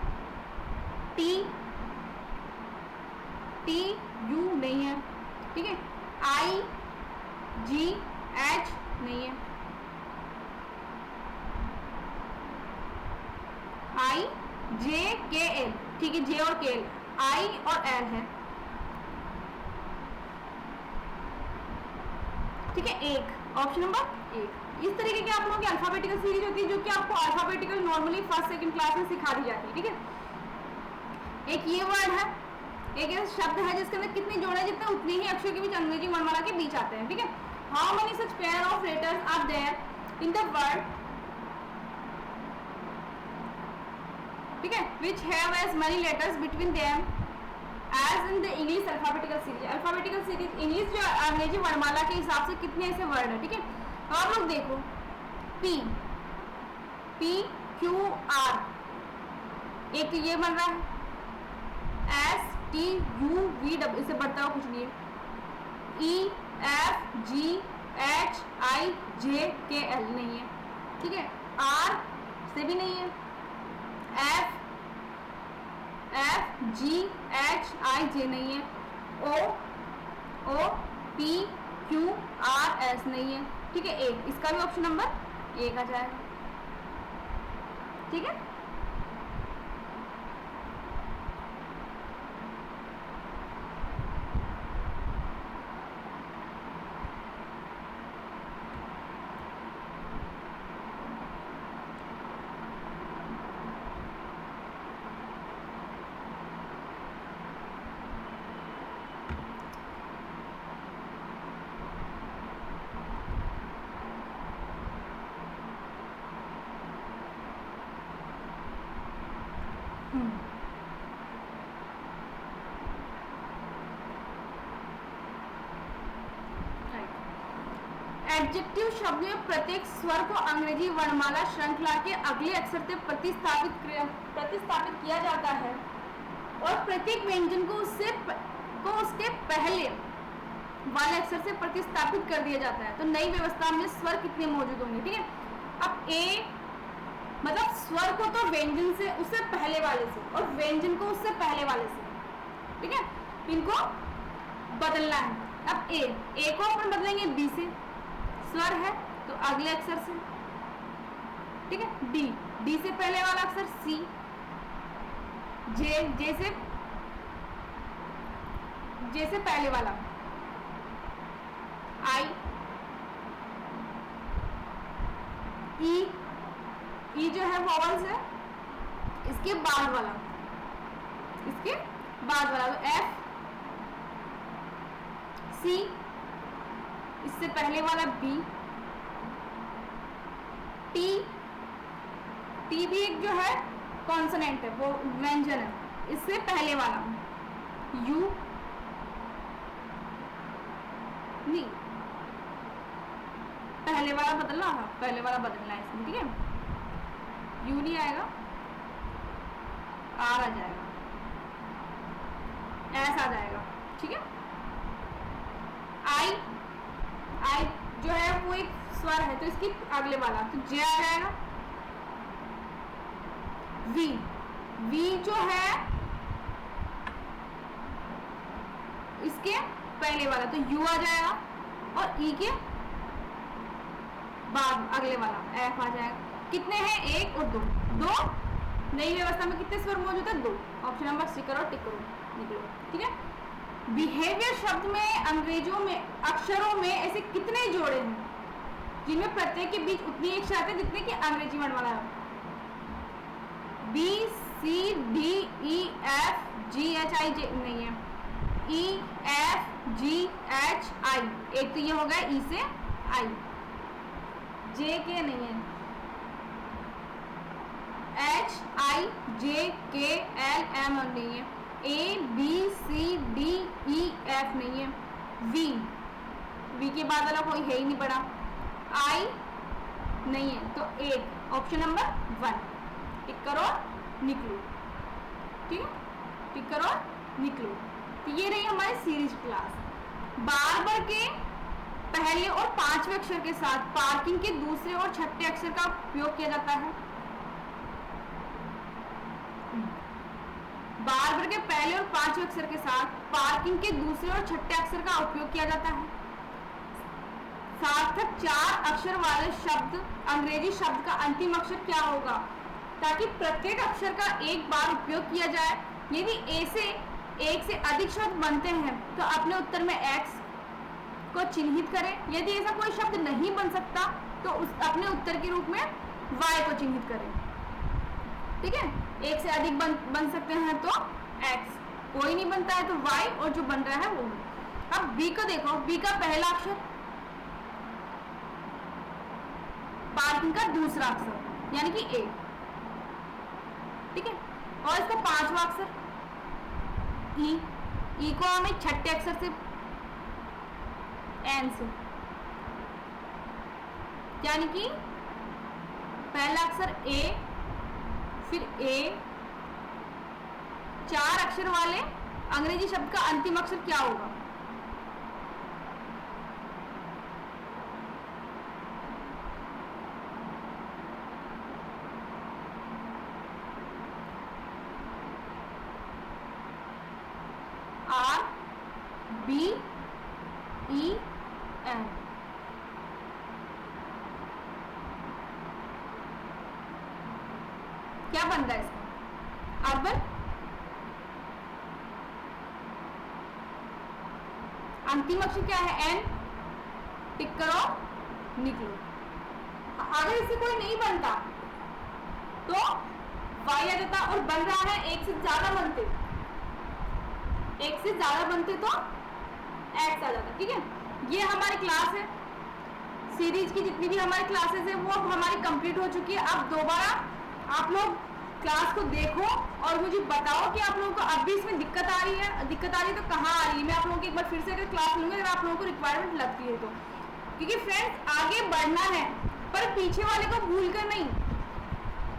TU नहीं है। ठीक है, IGH नहीं है, IJKL। ठीक है, J और KL, I और L है। ठीक है, एक ऑप्शन नंबर एक। इस तरीके की आप लोगों की अल्फाबेटिकल सीरीज होती है, जो कि आपको alphabetical normally first second class में सिखा दी जाती है। ठीक है, एक ये वर्ड है, एक ऐसा शब्द है जिसके अंदर कितने जोड़े, जितने उतने ही अक्षर के बीच अंग्रेजी वर्णमाला के बीच आते हैं। ठीक है, how many such pair of letters are there in the word, ठीक है, which have as many letters between them as in the English alphabetical series. Alphabetical series English जो अंग्रेजी वर्णमाला के हिसाब से कितने ऐसे वर्ड है। ठीक है, आप लोग देखो PQR, एक तो ये बन रहा है, STUV, इससे बढ़ता हुआ कुछ नहीं है। EFGHIJKL नहीं है। ठीक है, R से भी नहीं है, FGHIJ नहीं है, OPQRS नहीं है। ठीक है, एक, इसका भी ऑप्शन नंबर एक आ जाएगा। ठीक है, एडजेक्टिव शब्द में प्रत्येक स्वर को अंग्रेजी वर्णमाला श्रृंखला के अगले अक्षर से प्रतिस्थापित किया जाता है और प्रत्येक व्यंजन को उसके पहले वाले अक्षर से प्रतिस्थापित कर दिया जाता है। तो नई व्यवस्था में स्वर कितने मौजूद होंगे। ठीक है, अब ए मतलब स्वर को तो व्यंजन से उससे पहले वाले से और व्यंजन को उससे पहले वाले से, ठीक है, इनको बदलना है। अब ए को अपन बदलेंगे बी से, स्वर है तो अगले अक्षर से, ठीक है। डी, डी से पहले वाला अक्षर सी, जे, जे से पहले वाला आई, ई, ई जो है वॉवल्स है, इसके बाद वाला, इसके बाद वाला तो एफ, सी, इससे पहले वाला बी, टी, टी भी एक जो है कॉन्सोनेंट है, वो व्यंजन है, इससे पहले वाला यू, नहीं पहले वाला बदलना है, पहले वाला बदलना है इसमें, ठीक है। यू नहीं आएगा, आर आ जाएगा, एस आ जाएगा, ठीक है। आई, आई जो है वो एक स्वर है तो इसकी अगले वाला तो जे आ जाएगा। वी, वी जो है इसके पहले वाला तो यू आ जाएगा, और ई के बाद अगले वाला एफ आ जाएगा। कितने हैं? एक और दो, दो। नई व्यवस्था में कितने स्वर मौजूद है? दो। ऑप्शन नंबर सी करो, टिक करो, निकलो, ठीक है। बिहेवियर शब्द में अंग्रेजों में अक्षरों में ऐसे कितने जोड़े हैं जिनमें प्रत्येक के बीच उतनी एक शर्त है जितने की अंग्रेजी वर्णमाला है? बी, सी, डी, ई, एफ, जी, एच, आई, जे नहीं है, ई, एफ, जी, एच, आई, एक तो ये हो गया ई से आई, जे के नहीं है, एच, आई, जे, के, एल, एम नहीं है, ए, बी, सी, डी, ई, एफ नहीं है, वी, वी के बाद वाला कोई है ही नहीं पड़ा, आई नहीं है, तो एक, ऑप्शन नंबर 1, टिक करो, निकलो, ठीक है, टिक करो, निकलो। तो ये रही हमारी सीरीज क्लास। बार बार के पहले और पांचवें अक्षर के साथ पार्किंग के दूसरे और छठे अक्षर का उपयोग किया जाता है। बार बार के पहले और पांचवें अक्षर के साथ पार्किंग के दूसरे और छठे अक्षर का उपयोग किया जाता है। सार्थक 4 अक्षर वाले शब्द अंग्रेजी शब्द का अंतिम अक्षर क्या होगा, ताकि प्रत्येक अक्षर का एक बार उपयोग किया जाए। यदि ए से एक से अधिक शब्द बनते हैं तो अपने उत्तर में एक्स को चिन्हित करें। यदि ऐसा कोई शब्द नहीं बन सकता तो उस अपने उत्तर के रूप में वाई को चिन्हित करें, ठीक है। एक से अधिक बन सकते हैं तो एक्स, कोई नहीं बनता है तो वाई, और जो बन रहा है वो। अब बी को देखो, बी का पहला अक्षर पार्किंग का दूसरा अक्षर यानी कि ए, ठीक है, और इसका पांचवा अक्षर ई, ई को हमें छठे अक्षर से एन से, यानी कि पहला अक्षर ए, फिर ए, 4 अक्षर वाले अंग्रेजी शब्द का अंतिम अक्षर क्या होगा? R, B, E, N. क्या बन रहा है इसका? अर्बन। अंतिम अक्षर क्या है? एन, टिक करो, निकलो। अगर इससे कोई नहीं बनता तो वाई आ जाता, और बन रहा है एक से ज्यादा बनते, एक से ज्यादा बनते तो एक्स आ जाता, ठीक है। ये हमारी क्लास है, सीरीज की जितनी भी हमारी क्लासेस है वो अब हमारी कंप्लीट हो चुकी है। अब दोबारा आप लोग क्लास को देखो और मुझे बताओ कि आप लोगों को अब भी इसमें दिक्कत आ रही है। दिक्कत आ रही है तो कहाँ आ रही है? मैं आप लोगों की एक बार फिर से अगर क्लास लूंगी, अगर आप लोगों को रिक्वायरमेंट लगती है तो, क्योंकि फ्रेंड्स आगे बढ़ना है पर पीछे वाले को भूल कर नहीं।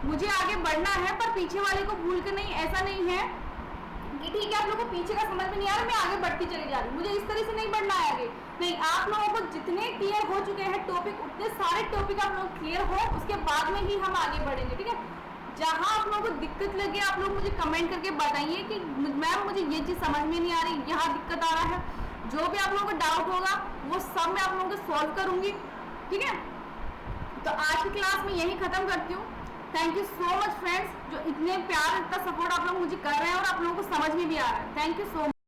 मुझे आगे बढ़ना है पर पीछे वाले को भूल कर नहीं। ऐसा नहीं है कि ठीक है आप लोगों को पीछे का समझ में नहीं आ रहा, मैं आगे बढ़ती चली जा रही हूँ, मुझे इस तरह से नहीं बढ़ना है आगे। नहीं, आप लोगों को जितने क्लियर हो चुके हैं टॉपिक, उतने सारे टॉपिक आप लोग क्लियर हो, उसके बाद में ही हम आगे बढ़ेंगे, ठीक है। जहाँ आप लोगों को दिक्कत लगे आप लोग मुझे कमेंट करके बताइए कि मैम मुझे ये चीज़ समझ में नहीं आ रही, यहाँ दिक्कत आ रहा है। जो भी आप लोगों को डाउट होगा वो सब मैं आप लोगों को सॉल्व करूँगी, ठीक है, तो आज की क्लास में यही खत्म करती हूँ। Thank you so much friends, जो इतने प्यार इतना सपोर्ट आप लोग मुझे कर रहे हैं और आप लोगों को समझ में भी आ रहा है। Thank you so much.